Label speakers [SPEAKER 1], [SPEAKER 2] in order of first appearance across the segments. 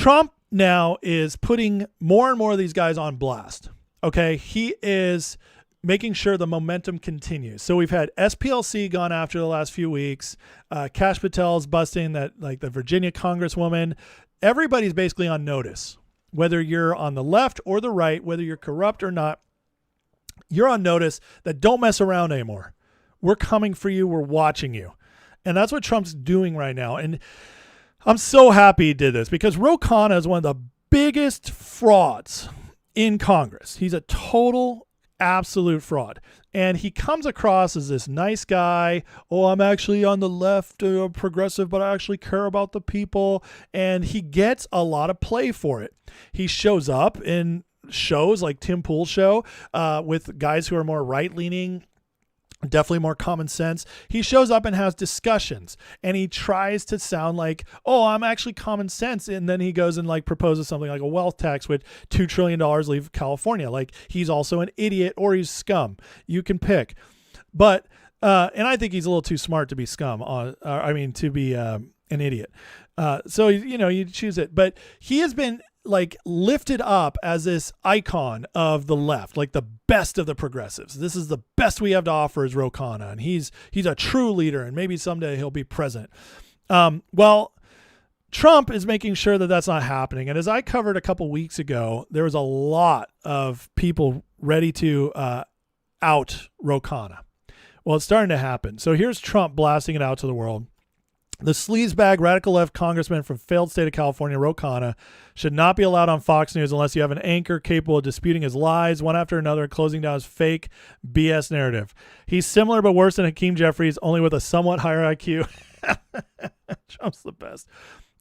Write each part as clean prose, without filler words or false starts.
[SPEAKER 1] Trump now is putting more and more of these guys on blast. Okay. He is making sure the momentum continues. So we've had SPLC gone after the last few weeks. Kash Patel's busting that, like the Virginia Congresswoman. Everybody's basically on notice, whether you're on the left or the right, whether you're corrupt or not, you're on notice that don't mess around anymore. We're coming for you. We're watching you. And that's what Trump's doing right now. And I'm so happy he did this because Ro Khanna is one of the biggest frauds in Congress. He's a total absolute fraud. And he comes across as this nice guy. Oh, I'm actually on the left, progressive, but I actually care about the people. And he gets a lot of play for it. He shows up in shows like Tim Pool's show with guys who are more right-leaning, definitely more common sense. He shows up and has discussions and he tries to sound like, oh, I'm actually common sense. And then he goes and like proposes something like a wealth tax with $2 trillion leave California. Like he's also an idiot or he's scum. You can pick. But, and I think he's a little too smart to be scum. To be an idiot. So, you choose it. But he has been like lifted up as this icon of the left, like the best of the progressives. This is the best we have to offer is Ro Khanna, and he's a true leader, and maybe someday he'll be president. Well, Trump is making sure that that's not happening. And as I covered a couple weeks ago, there was a lot of people ready to out Ro Khanna. Well, it's starting to happen. So here's Trump blasting it out to the world. The sleazebag radical left congressman from failed state of California, Ro Khanna, should not be allowed on Fox News unless you have an anchor capable of disputing his lies one after another and closing down his fake BS narrative. He's similar but worse than Hakeem Jeffries, only with a somewhat higher IQ. Trump's the best.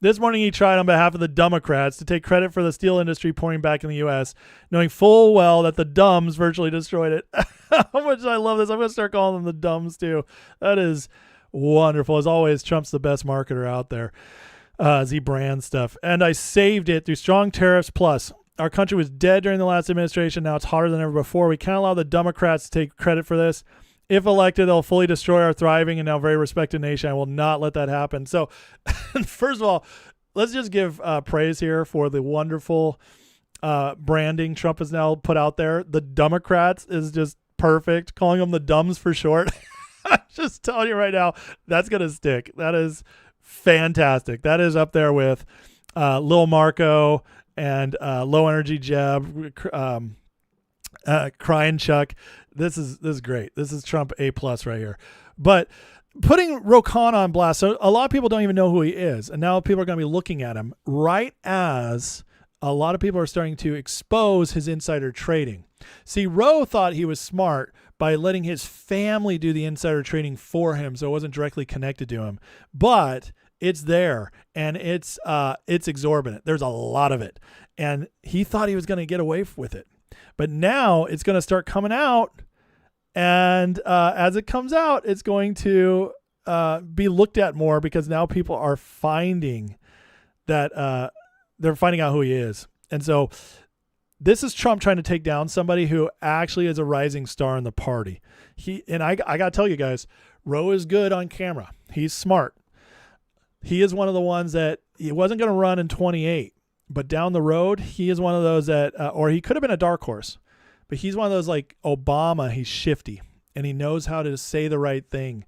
[SPEAKER 1] This morning he tried on behalf of the Democrats to take credit for the steel industry pouring back in the U.S., knowing full well that the dumbs virtually destroyed it. How much I love this. I'm going to start calling them the dumbs too. That is wonderful. As always, Trump's the best marketer out there as he brands stuff. And I saved it through strong tariffs. Plus, our country was dead during the last administration. Now it's hotter than ever before. We can't allow the Democrats to take credit for this. If elected, they'll fully destroy our thriving and now very respected nation. I will not let that happen. So, first of all, let's just give praise here for the wonderful branding Trump has now put out there. The Democrats is just perfect. Calling them the dumbs for short. I'm just telling you right now, that's going to stick. That is fantastic. That is up there with Lil Marco and Low Energy Jeb, Crying Chuck. This is great. This is Trump A+ right here. But putting Ro Khanna on blast, so a lot of people don't even know who he is. And now people are going to be looking at him right as a lot of people are starting to expose his insider trading. See, Ro thought he was smart by letting his family do the insider trading for him, so it wasn't directly connected to him. But it's there, and it's exorbitant. There's a lot of it, and he thought he was going to get away with it. But now it's going to start coming out, and as it comes out, it's going to be looked at more because now people are finding that they're finding out who he is. And so this is Trump trying to take down somebody who actually is a rising star in the party. I got to tell you guys, Ro is good on camera. He's smart. He is one of the ones that he wasn't going to run in 28, but down the road, he is one of those that, or he could have been a dark horse, but he's one of those like Obama. He's shifty and he knows how to say the right thing.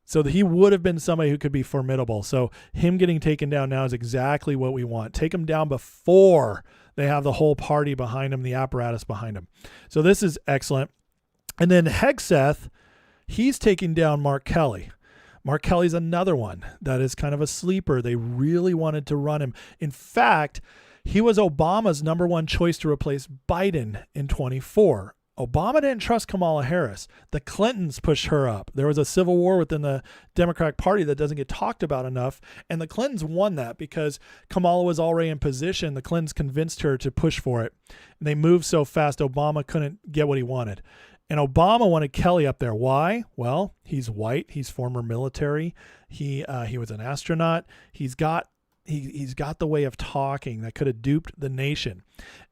[SPEAKER 1] So that he would have been somebody who could be formidable. So him getting taken down now is exactly what we want. Take him down before they have the whole party behind him, the apparatus behind him. So this is excellent. And then Hegseth, he's taking down Mark Kelly. Mark Kelly's another one that is kind of a sleeper. They really wanted to run him. In fact, he was Obama's number one choice to replace Biden in 24. Obama didn't trust Kamala Harris. The Clintons pushed her up. There was a civil war within the Democratic Party that doesn't get talked about enough. And the Clintons won that because Kamala was already in position. The Clintons convinced her to push for it. And they moved so fast, Obama couldn't get what he wanted. And Obama wanted Kelly up there. Why? Well, he's white. He's former military. He was an astronaut. He's got the way of talking that could have duped the nation.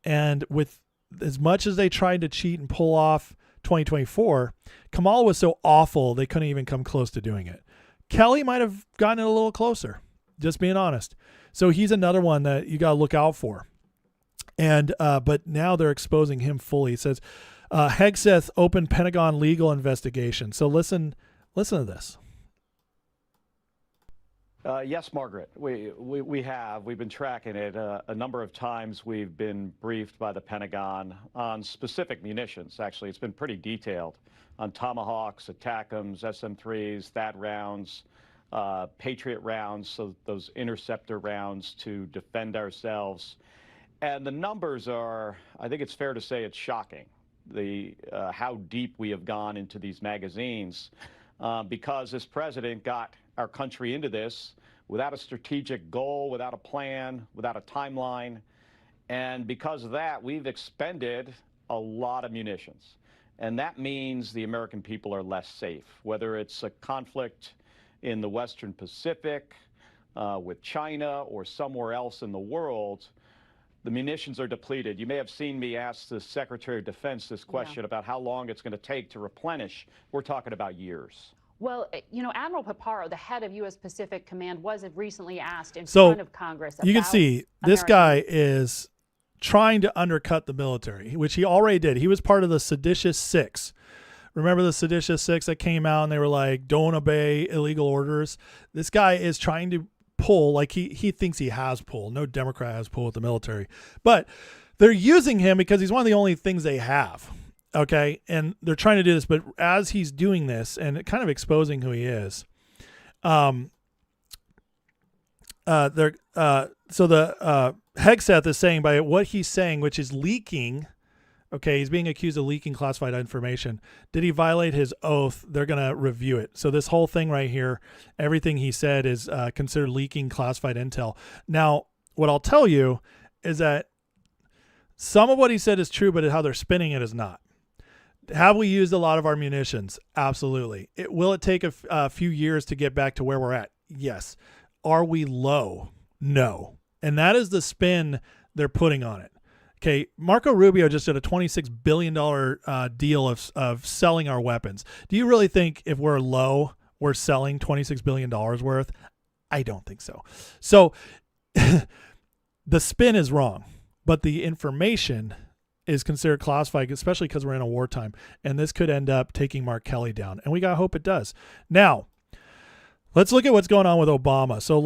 [SPEAKER 1] And with as much as they tried to cheat and pull off 2024, Kamala was so awful they couldn't even come close to doing it. Kelly might have gotten it a little closer. Just being honest. So he's another one that you got to look out for. And but now they're exposing him fully. It says Hegseth opened Pentagon legal investigation. So listen to this.
[SPEAKER 2] Yes, Margaret, we have. We've been tracking it. A number of times we've been briefed by the Pentagon on specific munitions. Actually, it's been pretty detailed on Tomahawks, ATACMS, SM-3s, THAAD rounds, Patriot rounds, so those interceptor rounds to defend ourselves. And the numbers are, I think it's fair to say it's shocking, how deep we have gone into these magazines, because this president got our country into this without a strategic goal, without a plan, without a timeline. And because of that, we've expended a lot of munitions. And that means the American people are less safe, whether it's a conflict in the Western Pacific with China or somewhere else in the world. The munitions are depleted. You may have seen me ask the Secretary of Defense this question about how long it's going to take to replenish. We're talking about years.
[SPEAKER 3] Well, you know, Admiral Paparo, the head of U.S. Pacific Command, was recently asked in front of Congress about
[SPEAKER 1] you can see this guy is trying to undercut the military, which he already did. He was part of the Seditious Six. Remember the Seditious Six that came out and they were like, don't obey illegal orders? This guy is trying to pull, like he thinks he has pull. No Democrat has pull with the military. But they're using him because he's one of the only things they have. Okay, and they're trying to do this, but as he's doing this and kind of exposing who he is, so the Hegseth is saying by what he's saying, which is leaking. Okay, he's being accused of leaking classified information. Did he violate his oath? They're going to review it. So this whole thing right here, everything he said is considered leaking classified intel. Now, what I'll tell you is that some of what he said is true, but how they're spinning it is not. Have we used a lot of our munitions? Absolutely. Will it take a few years to get back to where we're at? Yes. Are we low? No. And that is the spin they're putting on it. Okay, Marco Rubio just did a $26 billion deal of selling our weapons. Do you really think if we're low, we're selling $26 billion worth? I don't think so. So the spin is wrong, but the information is considered classified, especially because we're in a wartime. And this could end up taking Mark Kelly down. And we got to hope it does. Now, let's look at what's going on with Obama. So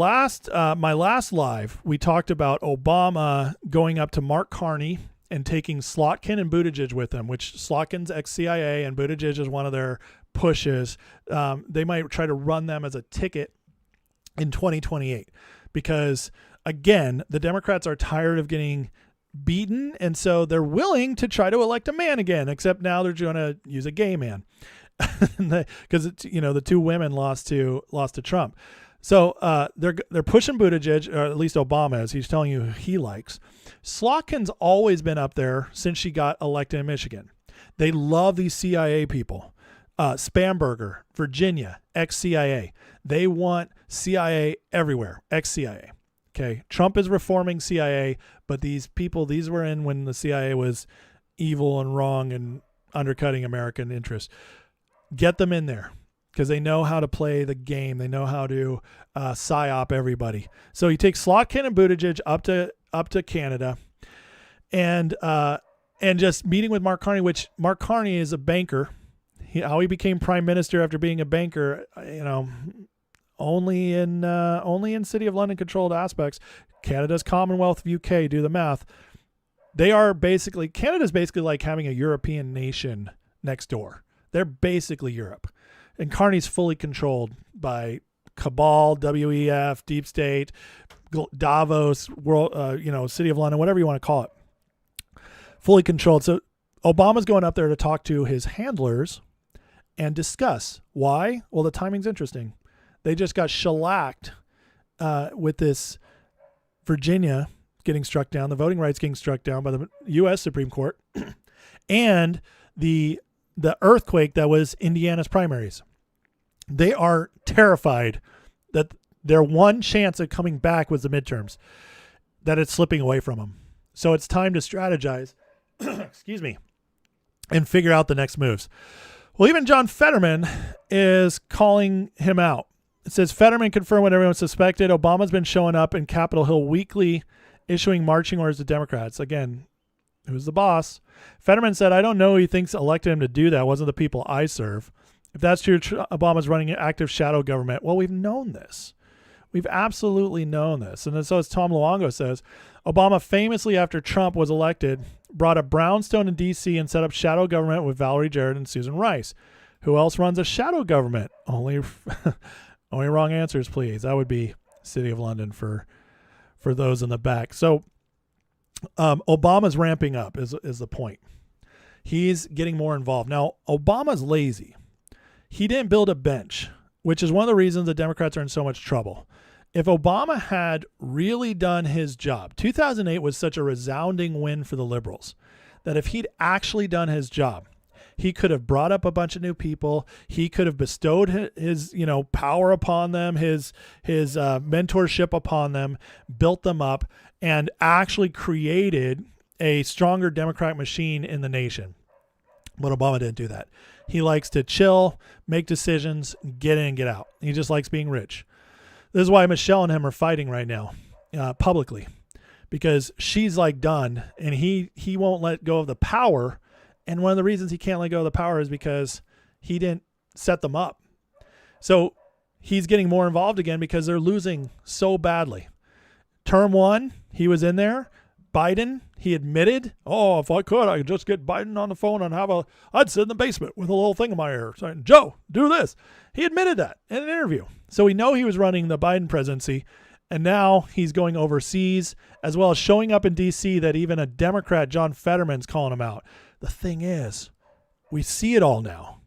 [SPEAKER 1] my last live, we talked about Obama going up to Mark Carney and taking Slotkin and Buttigieg with him, which Slotkin's ex-CIA and Buttigieg is one of their pushes. They might try to run them as a ticket in 2028 because, again, the Democrats are tired of getting beaten, and so they're willing to try to elect a man again, except now they're going to use a gay man. Because the two women lost to Trump, so they're pushing Buttigieg, or at least Obama is. He's telling you who he likes. Slotkin's always been up there since she got elected in Michigan. They love these CIA people. Spamberger, Virginia, ex-CIA. They want CIA everywhere, ex-CIA. Okay, Trump is reforming CIA, but these people, these were in when the CIA was evil and wrong and undercutting American interests. Get them in there because they know how to play the game. They know how to psyop everybody. So he takes Slotkin and Buttigieg up to Canada, and just meeting with Mark Carney, which Mark Carney is a banker. How he became prime minister after being a banker, only in City of London controlled aspects. Canada's Commonwealth of UK. Do the math. Canada's basically like having a European nation next door. They're basically Europe. And Carney's fully controlled by cabal, WEF, deep state, Davos, world, City of London, whatever you want to call it. Fully controlled. So Obama's going up there to talk to his handlers and discuss. Why? Well, the timing's interesting. They just got shellacked with this Virginia getting struck down, the voting rights getting struck down by the U.S. Supreme Court, and the earthquake that was Indiana's primaries. They are terrified that their one chance of coming back was the midterms, that it's slipping away from them. So it's time to strategize, excuse me, and figure out the next moves. Well, even John Fetterman is calling him out. it says Fetterman confirmed what everyone suspected. Obama's been showing up in Capitol Hill weekly, issuing marching orders to Democrats. Again, who's the boss? Fetterman said, I don't know who he thinks elected him to do that. It wasn't the people I serve. If that's true, Obama's running an active shadow government. Well, we've known this. We've absolutely known this. And so as Tom Luongo says, Obama famously, after Trump was elected, brought a brownstone in D.C. and set up shadow government with Valerie Jarrett and Susan Rice. Who else runs a shadow government? Only wrong answers, please. That would be City of London for those in the back. So Obama's ramping up is the point. He's getting more involved. Now, Obama's lazy. He didn't build a bench, which is one of the reasons the Democrats are in so much trouble. If Obama had really done his job, 2008 was such a resounding win for the liberals that if he'd actually done his job, he could have brought up a bunch of new people. He could have bestowed his power upon them, his mentorship upon them, built them up, and actually created a stronger Democratic machine in the nation. But Obama didn't do that. He likes to chill, make decisions, get in and get out. He just likes being rich. This is why Michelle and him are fighting right now, publicly, because she's like done, and he won't let go of the power. And one of the reasons he can't let go of the power is because he didn't set them up. So he's getting more involved again because they're losing so badly. Term 1, he was in there. Biden, he admitted, if I could just get Biden on the phone and I'd sit in the basement with a little thing in my ear saying, Joe, do this. He admitted that in an interview. So we know he was running the Biden presidency, and now he's going overseas, as well as showing up in D.C. that even a Democrat, John Fetterman's calling him out. The thing is, we see it all now.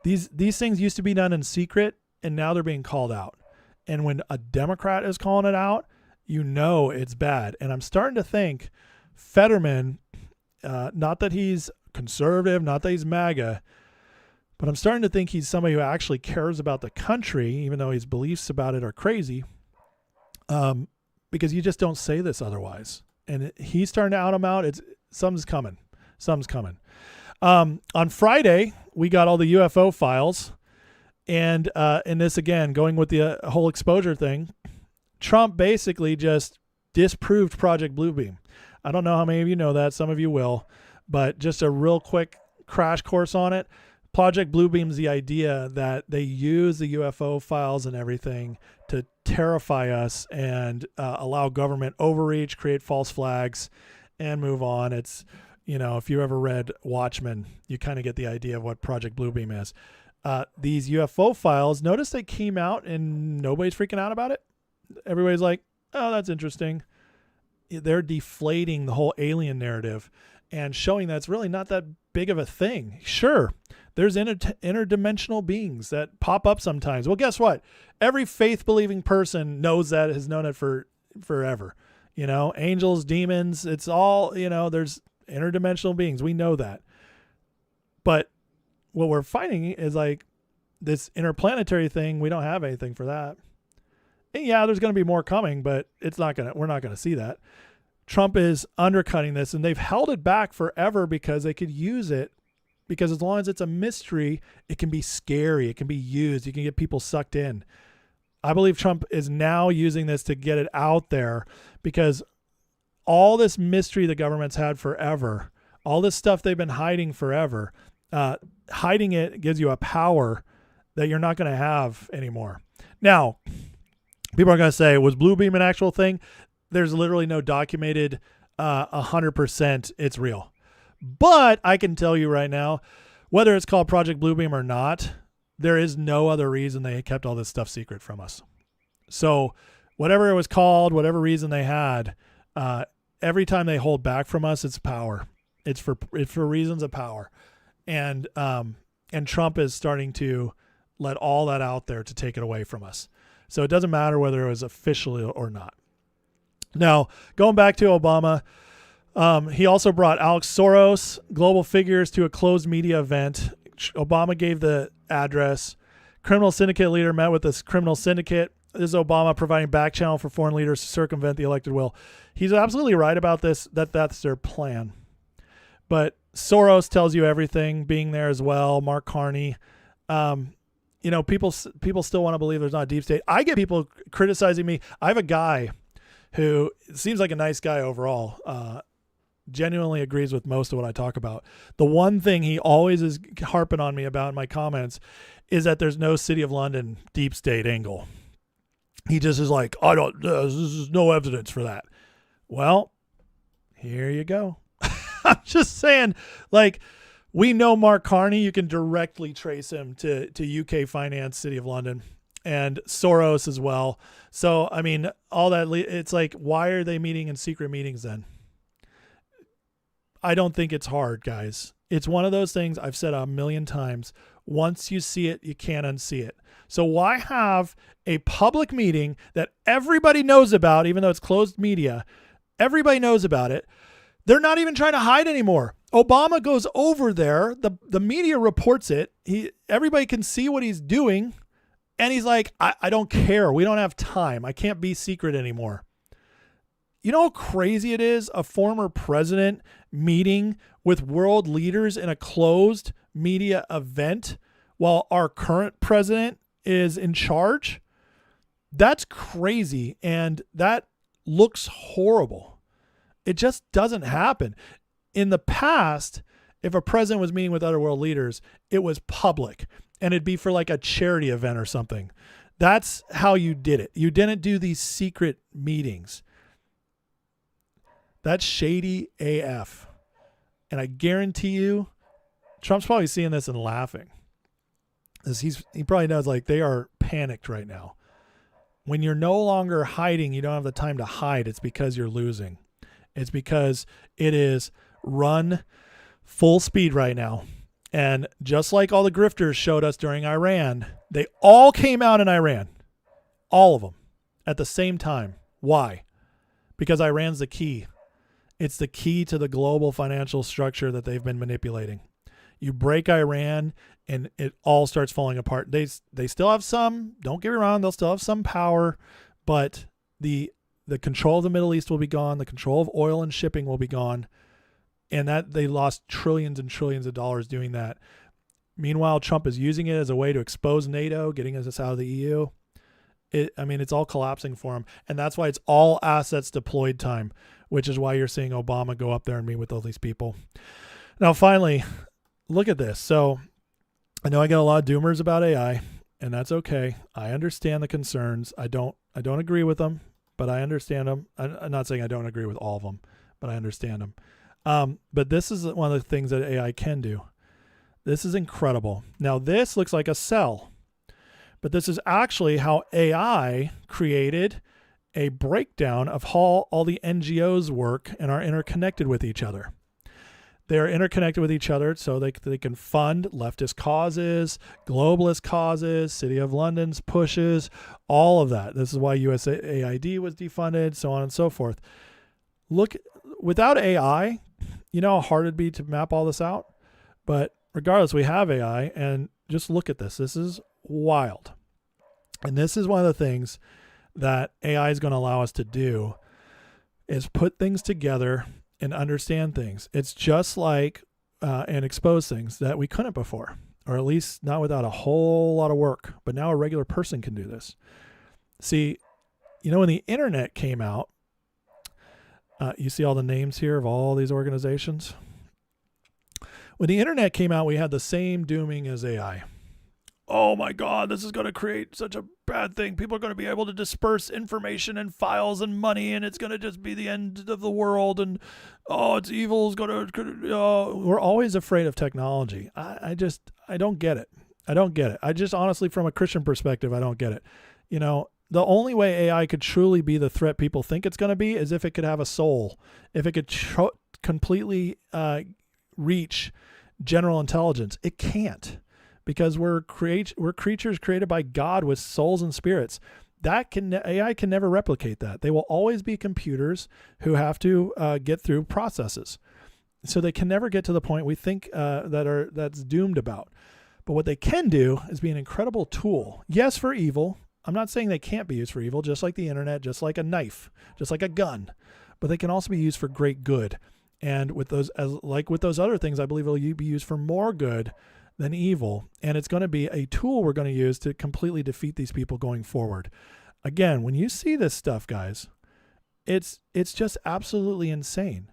[SPEAKER 1] These things used to be done in secret, and now they're being called out. And when a Democrat is calling it out, you know it's bad. And I'm starting to think Fetterman, not that he's conservative, not that he's MAGA, but I'm starting to think he's somebody who actually cares about the country, even though his beliefs about it are crazy, because you just don't say this otherwise. And he's starting to out him out. Something's coming. Something's coming. On Friday, we got all the UFO files. And in this, again, going with the whole exposure thing, Trump basically just disproved Project Bluebeam. I don't know how many of you know that. Some of you will. But just a real quick crash course on it. Project Bluebeam is the idea that they use the UFO files and everything to terrify us and allow government overreach, create false flags, and move on. It's, if you ever read Watchmen, you kind of get the idea of what Project Bluebeam is. These UFO files, notice they came out and nobody's freaking out about it. Everybody's like, oh, that's interesting. They're deflating the whole alien narrative and showing that it's really not that big of a thing. Sure, there's interdimensional beings that pop up sometimes. Well, guess what? Every faith-believing person knows that, has known it for forever. Angels, demons, it's all, there's interdimensional beings. We know that. But what we're finding is like this interplanetary thing, we don't have anything for that. And yeah, there's going to be more coming, but we're not going to see that. Trump is undercutting this, and they've held it back forever because they could use it, because as long as it's a mystery, it can be scary. It can be used. You can get people sucked in. I believe Trump is now using this to get it out there, because all this mystery the government's had forever, all this stuff they've been hiding forever, hiding it gives you a power that you're not going to have anymore. Now, people are going to say, was Bluebeam an actual thing? There's literally no documented 100% it's real. But I can tell you right now, whether it's called Project Bluebeam or not, there is no other reason they kept all this stuff secret from us. So whatever it was called, whatever reason they had, every time they hold back from us, it's power. It's for reasons of power. And Trump is starting to let all that out there to take it away from us. So it doesn't matter whether it was official or not. Now, going back to Obama, he also brought Alex Soros, global figures, to a closed media event. Obama gave the address. Criminal syndicate leader met with this criminal syndicate. This is Obama providing back channel for foreign leaders to circumvent the elected will. He's absolutely right about this, that's their plan. But Soros tells you everything, being there as well, Mark Carney. people still want to believe there's not a deep state. I get people criticizing me. I have a guy who seems like a nice guy overall, genuinely agrees with most of what I talk about. The one thing he always is harping on me about in my comments is that there's no City of London deep state angle. He just is like, this is no evidence for that. Well, here you go. I'm just saying, like, we know Mark Carney. You can directly trace him to UK finance, City of London, and Soros as well. So, I mean, all that, it's like, why are they meeting in secret meetings then? I don't think it's hard, guys. It's one of those things I've said a million times. Once you see it, you can't unsee it. So why have a public meeting that everybody knows about, even though it's closed media? Everybody knows about it. They're not even trying to hide anymore. Obama goes over there. The media reports it. Everybody can see what he's doing. And he's like, I don't care. We don't have time. I can't be secret anymore. You know how crazy it is? A former president meeting with world leaders in a closed media event while our current president is in charge. That's crazy. And that looks horrible. It just doesn't happen. In the past, if a president was meeting with other world leaders, it was public and it'd be for like a charity event or something. That's how you did it. You didn't do these secret meetings. That's shady AF. And I guarantee you, Trump's probably seeing this and laughing. He probably knows, like, they are panicked right now. When you're no longer hiding, you don't have the time to hide. It's because you're losing. It's because it is run full speed right now. And just like all the grifters showed us during Iran, they all came out in Iran. All of them. At the same time. Why? Because Iran's the key. It's the key to the global financial structure that they've been manipulating. You break Iran and it all starts falling apart. They still have some, don't get me wrong, they'll still have some power, but the control of the Middle East will be gone. The control of oil and shipping will be gone. And that they lost trillions and trillions of dollars doing that. Meanwhile, Trump is using it as a way to expose NATO, getting us out of the EU. It's all collapsing for him. And that's why it's all assets deployed time, which is why you're seeing Obama go up there and meet with all these people. Now, finally, look at this. So I know I get a lot of doomers about AI, and that's okay. I understand the concerns. I don't agree with them, but I understand them. I'm not saying I don't agree with all of them, but I understand them. But this is one of the things that AI can do. This is incredible. Now, this looks like a cell, but this is actually how AI created a breakdown of how all the NGOs work and are interconnected with each other. They are interconnected with each other so they can fund leftist causes, globalist causes, City of London's pushes, all of that. This is why USAID was defunded, so on and so forth. Look, without AI, you know how hard it'd be to map all this out? But regardless, we have AI, and just look at this. This is wild. And this is one of the things that AI is going to allow us to do, is put things together and understand things. It's just like and expose things that we couldn't before, or at least not without a whole lot of work. But now a regular person can do this. See, when the internet came out, you see all the names here of all these organizations. When the internet came out, we had the same dooming as AI. Oh my God, this is going to create such a bad thing. People are going to be able to disperse information and files and money, and it's going to just be the end of the world. And it's evil. We're always afraid of technology. I don't get it. I don't get it. I just honestly, from a Christian perspective, I don't get it. The only way AI could truly be the threat people think it's going to be is if it could have a soul, if it could completely reach general intelligence. It can't. Because we're creatures created by God with souls and spirits. AI can never replicate that. They will always be computers who have to get through processes. So they can never get to the point we think that's doomed about. But what they can do is be an incredible tool. Yes, for evil. I'm not saying they can't be used for evil, just like the internet, just like a knife, just like a gun. But they can also be used for great good. And with those, like with those other things, I believe it'll be used for more good than evil, and it's going to be a tool we're going to use to completely defeat these people going forward. Again, when you see this stuff, guys, it's just absolutely insane.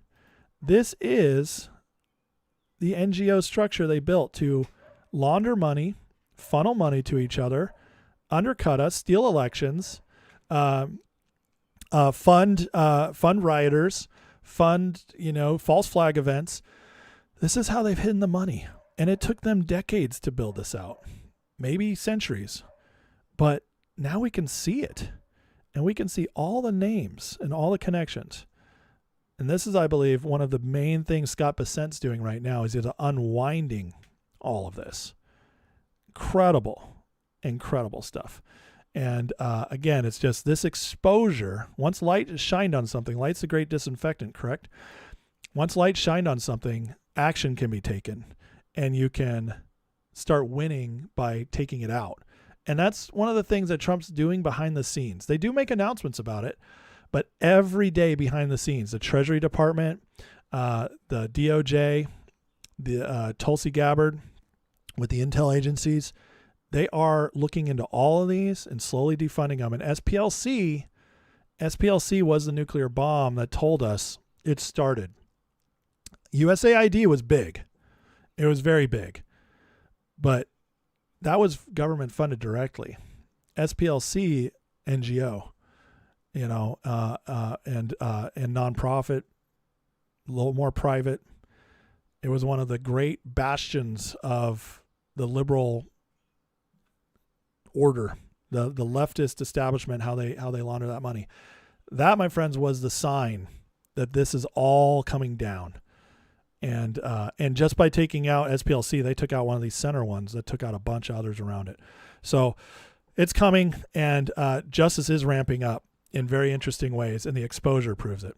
[SPEAKER 1] This is the NGO structure they built to launder money, funnel money to each other, undercut us, steal elections, fund rioters, fund false flag events. This is how they've hidden the money, and it took them decades to build this out, maybe centuries, but now we can see it, and we can see all the names and all the connections. And this is, I believe, one of the main things Scott Bessent's doing right now is he's unwinding all of this. Incredible stuff. And again, it's just this exposure. Once light is shined on something, light's a great disinfectant, correct? Once light shined on something, action can be taken, and you can start winning by taking it out. And that's one of the things that Trump's doing behind the scenes. They do make announcements about it, but every day behind the scenes, the Treasury Department, the DOJ, the Tulsi Gabbard with the intel agencies, they are looking into all of these and slowly defunding them. And SPLC was the nuclear bomb that told us it started. USAID was big. It was very big. But that was government funded directly. SPLC, NGO, and nonprofit, a little more private. It was one of the great bastions of the liberal order, the leftist establishment, how they launder that money. That, my friends, was the sign that this is all coming down. And just by taking out SPLC, they took out one of these center ones that took out a bunch of others around it. So it's coming, and justice is ramping up in very interesting ways, and the exposure proves it.